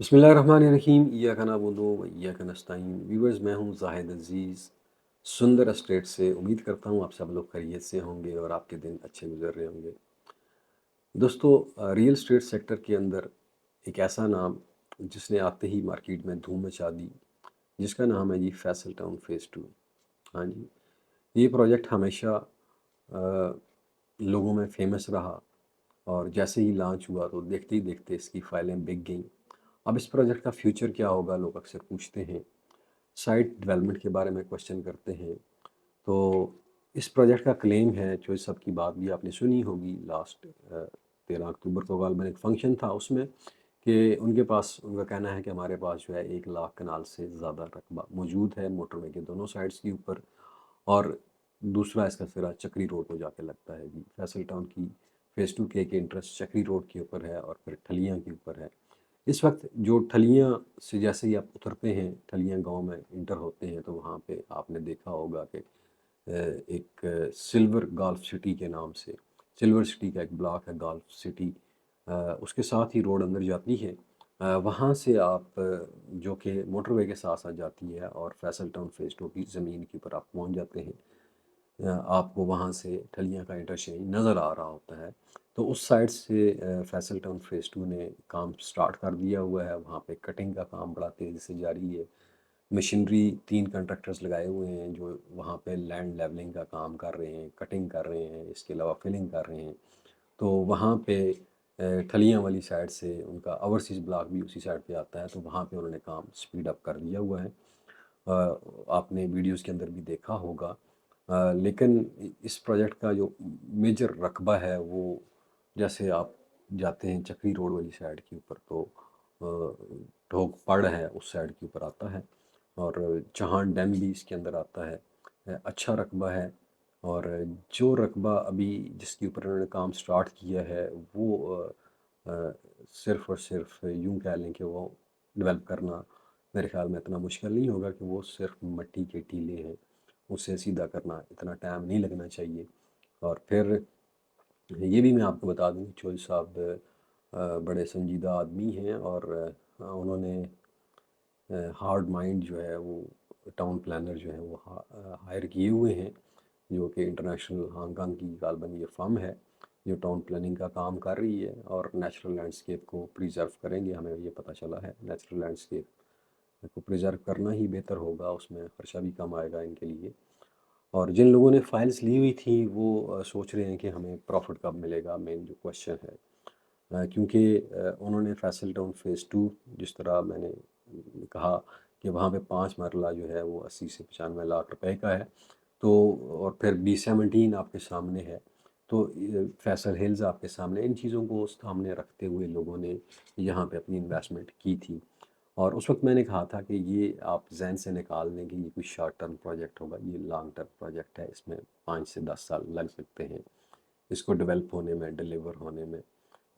बिस्मिल्लाहिर्रहमानिर्रहीम इय्याका नअबुदु व इय्याका नस्तईन। व्यूअर्स, मैं हूं ज़ाहिद अज़ीज़ सुंदर एस्टेट से। उम्मीद करता हूं आप सब लोग खैरियत से होंगे और आपके दिन अच्छे गुजर रहे होंगे। दोस्तों, रियल एस्टेट सेक्टर के अंदर एक ऐसा नाम जिसने आते ही मार्केट में धूम मचा दी, जिसका नाम है जी फैसल टाउन फ़ेज़ 2। हाँ जी, ये प्रोजेक्ट हमेशा लोगों में फेमस रहा और जैसे ही लॉन्च हुआ तो देखते ही देखते इसकी फाइलें बिक गईं। अब इस प्रोजेक्ट का फ्यूचर क्या होगा, लोग अक्सर पूछते हैं। साइट डेवलपमेंट के बारे में क्वेश्चन करते हैं। तो इस प्रोजेक्ट का क्लेम है, जो सब की बात भी आपने सुनी होगी, लास्ट 13 अक्टूबर को गालिबन एक फंक्शन था उसमें, कि उनके पास, उनका कहना है कि हमारे पास जो है 1 लाख कनाल से ज़्यादा रकबा मौजूद है मोटरवे के दोनों साइड्स के ऊपर। और दूसरा इसका सिरा चक्री रोड को जाके लगता है जी। फैसल टाउन की फ़ेज़ 2 के इंटरेस्ट चक्री रोड के ऊपर है और फिर ठलियाँ के ऊपर है। इस वक्त जो ठलियाँ से जैसे ही आप उतरते हैं, ठलियाँ गांव में इंटर होते हैं, तो वहाँ पे आपने देखा होगा कि एक सिल्वर गल्फ सिटी के नाम से, सिल्वर सिटी का एक ब्लॉक है गल्फ सिटी, उसके साथ ही रोड अंदर जाती है। वहाँ से आप जो कि मोटरवे के साथ साथ जाती है और फैसल टाउन फ़ेज़ 2 की ज़मीन के ऊपर आप पहुँच जाते हैं। आपको वहाँ से ठलियाँ का इंटरचेंज नज़र आ रहा होता है। तो उस साइड से फैसल टाउन फ़ेज़ 2 ने काम स्टार्ट कर दिया हुआ है। वहाँ पे कटिंग का काम बड़ा तेज़ी से जारी है। मशीनरी 3 कॉन्ट्रैक्टर्स लगाए हुए हैं जो वहाँ पे लैंड लेवलिंग का काम कर रहे हैं, कटिंग कर रहे हैं, इसके अलावा फिलिंग कर रहे हैं। तो वहाँ पे ठलियाँ वाली साइड से उनका ओवरसीज़ ब्लॉक भी उसी साइड पे आता है, तो वहाँ पे उन्होंने काम स्पीड अप कर दिया हुआ है। आपने वीडियोज़ के अंदर भी देखा होगा। लेकिन इस प्रोजेक्ट का जो मेजर रकबा है वो, जैसे आप जाते हैं चक्री रोड वाली साइड के ऊपर, तो ढोक पड़ है उस साइड के ऊपर आता है और चौहान डैम भी इसके अंदर आता है। अच्छा रकबा है। और जो रकबा अभी जिसके ऊपर उन्होंने काम स्टार्ट किया है वो सिर्फ़ और सिर्फ यूँ कह लें कि वो डेवलप करना मेरे ख़्याल में इतना मुश्किल नहीं होगा, कि वो सिर्फ मिट्टी के टीले हैं, उसे सीधा करना इतना टाइम नहीं लगना चाहिए। और फिर ये भी मैं आपको बता दूँ, चोई साहब बड़े संजीदा आदमी हैं और उन्होंने हार्ड माइंड जो है वो टाउन प्लानर जो है वो हायर किए हुए हैं, जो कि इंटरनेशनल हांगकांग की गालबन ये फर्म है जो टाउन प्लानिंग का काम कर रही है और नेचुरल लैंडस्केप को प्रिजर्व करेंगे। हमें ये पता चला है नेचुरल लैंडस्केप को प्रिजर्व करना ही बेहतर होगा, उसमें खर्चा भी कम आएगा इनके लिए। और जिन लोगों ने फाइल्स ली हुई थी वो सोच रहे हैं कि हमें प्रॉफिट कब मिलेगा, मेन जो क्वेश्चन है। क्योंकि उन्होंने फैसल टाउन फ़ेज़ 2, जिस तरह मैंने कहा कि वहाँ पे 5 मरला जो है वो 80 से 95 लाख रुपए का है। तो और फिर B17 आपके सामने है। तो फैसल हिल्स आपके सामने, इन चीज़ों को सामने रखते हुए लोगों ने यहाँ पे अपनी इन्वेस्टमेंट की थी। और उस वक्त मैंने कहा था कि ये आप जहन से निकाल दें कि ये कोई शॉर्ट टर्म प्रोजेक्ट होगा, ये लॉन्ग टर्म प्रोजेक्ट है, इसमें 5 से 10 साल लग सकते हैं इसको डेवलप होने में, डिलीवर होने में।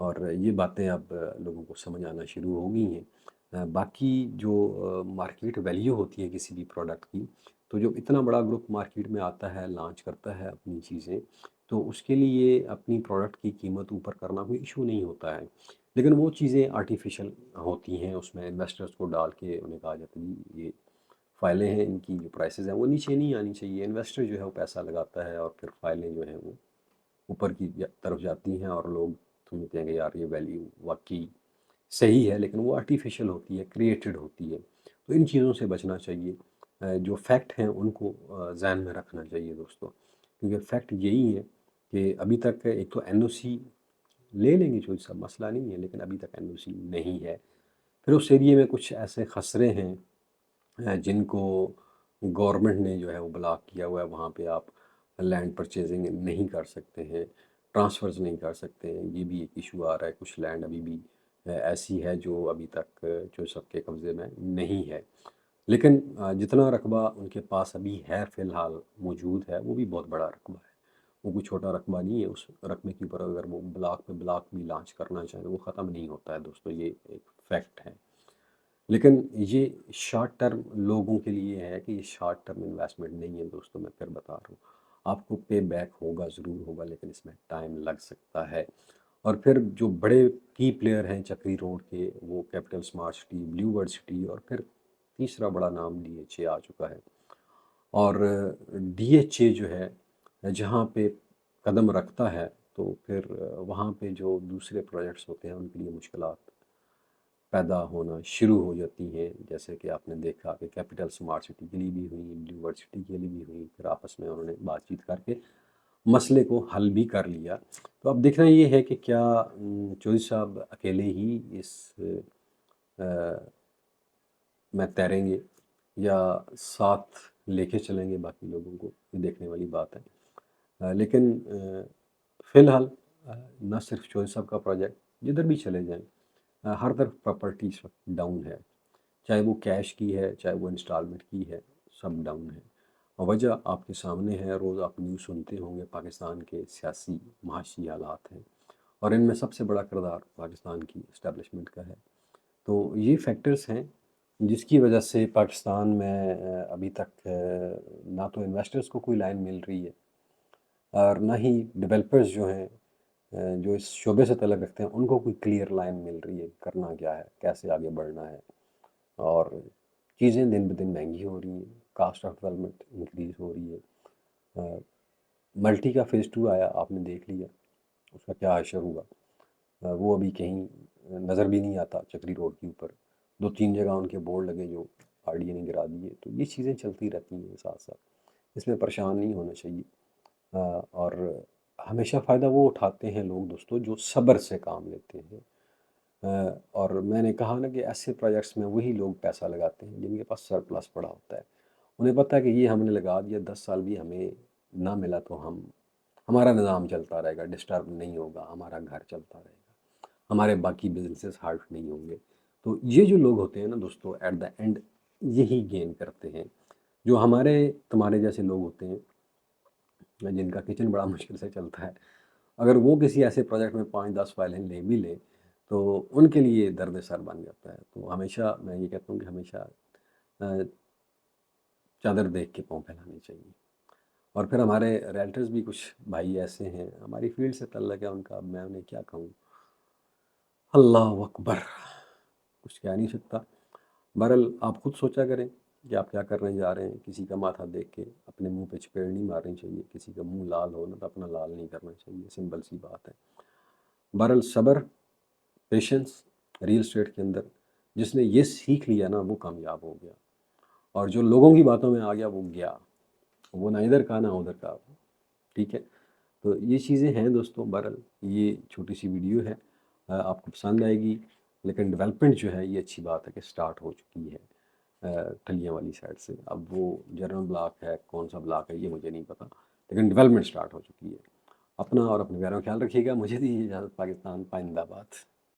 और ये बातें अब लोगों को समझ आना शुरू हो गई हैं। बाकी जो मार्केट वैल्यू होती है किसी भी प्रोडक्ट की, तो जो इतना बड़ा ग्रुप मार्केट में आता है, लॉन्च करता है अपनी चीज़ें, तो उसके लिए अपनी प्रोडक्ट की कीमत ऊपर करना कोई इशू नहीं होता है। लेकिन वो चीज़ें आर्टिफिशियल होती हैं, उसमें इन्वेस्टर्स को डाल के उन्हें कहा जाता है जी ये फाइलें हैं, इनकी जो प्राइसेस हैं वो नीचे नहीं आनी चाहिए। इन्वेस्टर जो है वो पैसा लगाता है और फिर फाइलें जो हैं वो ऊपर की तरफ जाती हैं और लोग समझते हैं कि यार ये वैल्यू वाकई सही है, लेकिन वो आर्टिफिशियल होती है, क्रिएटेड होती है। तो इन चीज़ों से बचना चाहिए। जो फैक्ट हैं उनको ज़हन में रखना चाहिए दोस्तों, क्योंकि फैक्ट यही है कि अभी तक एक तो एनओसी ले लेंगे, जो सब मसला नहीं है, लेकिन अभी तक एनओसी नहीं है। फिर उस एरिए में कुछ ऐसे खसरे हैं जिनको गवर्नमेंट ने जो है वो ब्लॉक किया हुआ है। वहाँ पे आप लैंड परचेजिंग नहीं कर सकते हैं, ट्रांसफ़र्स नहीं कर सकते हैं। ये भी एक इशू आ रहा है। कुछ लैंड अभी भी ऐसी है जो अभी तक जो सबके कब्ज़े में नहीं है। लेकिन जितना रकबा उनके पास अभी है फ़िलहाल मौजूद है, वो भी बहुत बड़ा रकबा है। वो कोई छोटा रकबा नहीं है। उस रकबे के ऊपर अगर वो ब्लॉक पे ब्लॉक भी लॉन्च करना चाहें तो वो ख़त्म नहीं होता है दोस्तों, ये एक फैक्ट है। लेकिन ये शॉर्ट टर्म लोगों के लिए है कि ये शॉर्ट टर्म इन्वेस्टमेंट नहीं है दोस्तों। मैं फिर बता रहा हूँ, आपको पे बैक होगा, ज़रूर होगा, लेकिन इसमें टाइम लग सकता है। اور پھر جو بڑے کی پلیئر ہیں چکری روڈ کے، وہ capital smart city, blue bird city, اور پھر تیسرا بڑا نام ڈی ایچ اے آ چکا ہے۔ اور ڈی ایچ اے جو ہے جہاں پہ قدم رکھتا ہے تو پھر وہاں پہ جو دوسرے پروجیکٹس ہوتے ہیں ان کے لیے مشکلات پیدا ہونا شروع ہو جاتی ہیں، جیسے کہ آپ نے دیکھا کہ کیپٹل اسمارٹ سٹی کے لیے بھی ہوئی، بلیو برڈ سٹی کے لیے بھی ہوئی، پھر آپس میں انہوں نے بات چیت کر کے مسئلے کو حل بھی کر لیا۔ تو اب دیکھنا یہ ہے کہ کیا چودھری صاحب اکیلے ہی اس میں تیریں گے یا ساتھ لے کے چلیں گے باقی لوگوں کو، یہ دیکھنے والی بات ہے۔ لیکن فی الحال نہ صرف چودھری صاحب کا پروجیکٹ، جدھر بھی چلے جائیں ہر طرف پراپرٹی اس وقت ڈاؤن ہے، چاہے وہ کیش کی ہے، چاہے وہ انسٹالمنٹ کی ہے، سب ڈاؤن ہے۔ وجہ آپ کے سامنے ہے، روز آپ نیوز سنتے ہوں گے، پاکستان کے سیاسی معاشی حالات ہیں، اور ان میں سب سے بڑا کردار پاکستان کی اسٹیبلشمنٹ کا ہے۔ تو یہ فیکٹرز ہیں جس کی وجہ سے پاکستان میں ابھی تک نہ تو انویسٹرز کو کوئی لائن مل رہی ہے، اور نہ ہی ڈیولپرز جو ہیں جو اس شعبے سے تعلق رکھتے ہیں ان کو کوئی کلیئر لائن مل رہی ہے، کرنا کیا ہے، کیسے آگے بڑھنا ہے۔ اور چیزیں دن بدن مہنگی ہو رہی ہیں، کاسٹ آف ڈیولپمنٹ انکریز ہو رہی ہے۔ ملٹی کا فیز 2 آیا، آپ نے دیکھ لیا اس کا کیا اشر ہوا، وہ ابھی کہیں نظر بھی نہیں آتا چکری روڈ کے اوپر، 2-3 جگہ ان کے بورڈ لگے جو آر ڈی اے نے گرا دیے۔ تو یہ چیزیں چلتی رہتی ہیں ساتھ ساتھ، اس میں پریشان نہیں ہونا چاہیے۔ اور ہمیشہ فائدہ وہ اٹھاتے ہیں لوگ دوستو جو صبر سے کام لیتے ہیں۔ اور میں نے کہا نا کہ ایسے پروجیکٹس میں وہی لوگ پیسہ لگاتے ہیں جن کے پاس سرپلس پڑا ہوتا ہے، انہیں پتہ ہے کہ یہ ہم نے لگا دیا، 10 سال بھی ہمیں نہ ملا تو ہمارا نظام چلتا رہے گا، ڈسٹرب نہیں ہوگا، ہمارا گھر چلتا رہے گا، ہمارے باقی بزنسز ہارٹ نہیں ہوں گے۔ تو یہ جو لوگ ہوتے ہیں نا دوستو، ایٹ دا اینڈ یہی گین کرتے ہیں۔ جو ہمارے تمہارے جیسے لوگ ہوتے ہیں جن کا کچن بڑا مشکل سے چلتا ہے، اگر وہ کسی ایسے پروجیکٹ میں 5-10 فائلیں لے بھی لیں تو ان کے لیے درد سر بن جاتا ہے۔ تو ہمیشہ میں یہ کہتا ہوں کہ ہمیشہ چادر دیکھ کے پاؤں پھیلانے چاہیے۔ اور پھر ہمارے ریلٹرز بھی کچھ بھائی ایسے ہیں، ہماری فیلڈ سے تعلق ہے ان کا، میں انہیں کیا کہوں، اللہ اکبر، کچھ کہہ نہیں سکتا۔ بہرحال آپ خود سوچا کریں کہ آپ کیا کرنے جا رہے ہیں، کسی کا ماتھا دیکھ کے اپنے منہ پہ چپیڑ نہیں مارنی چاہیے، کسی کا منہ لال ہو نا تو اپنا لال نہیں کرنا چاہیے، سمپل سی بات ہے۔ بہرحال صبر، پیشنس ریل اسٹیٹ کے اندر، جس نے یہ سیکھ لیا نا وہ کامیاب ہو گیا، اور جو لوگوں کی باتوں میں آ گیا وہ گیا، وہ نہ ادھر کا نہ ادھر کا۔ ٹھیک ہے، تو یہ چیزیں ہیں دوستوں۔ بہرحال یہ چھوٹی سی ویڈیو ہے، آپ کو پسند آئے گی، لیکن ڈیولپمنٹ جو ہے یہ اچھی بات ہے کہ سٹارٹ ہو چکی ہے ٹھلیاں والی سائڈ سے۔ اب وہ جرنل بلاک ہے، کون سا بلاک ہے یہ مجھے نہیں پتا، لیکن ڈیولپمنٹ سٹارٹ ہو چکی ہے۔ اپنا اور اپنے پیاروں کا خیال رکھیے گا، مجھے دی اجازت، پاکستان پائندہ باد۔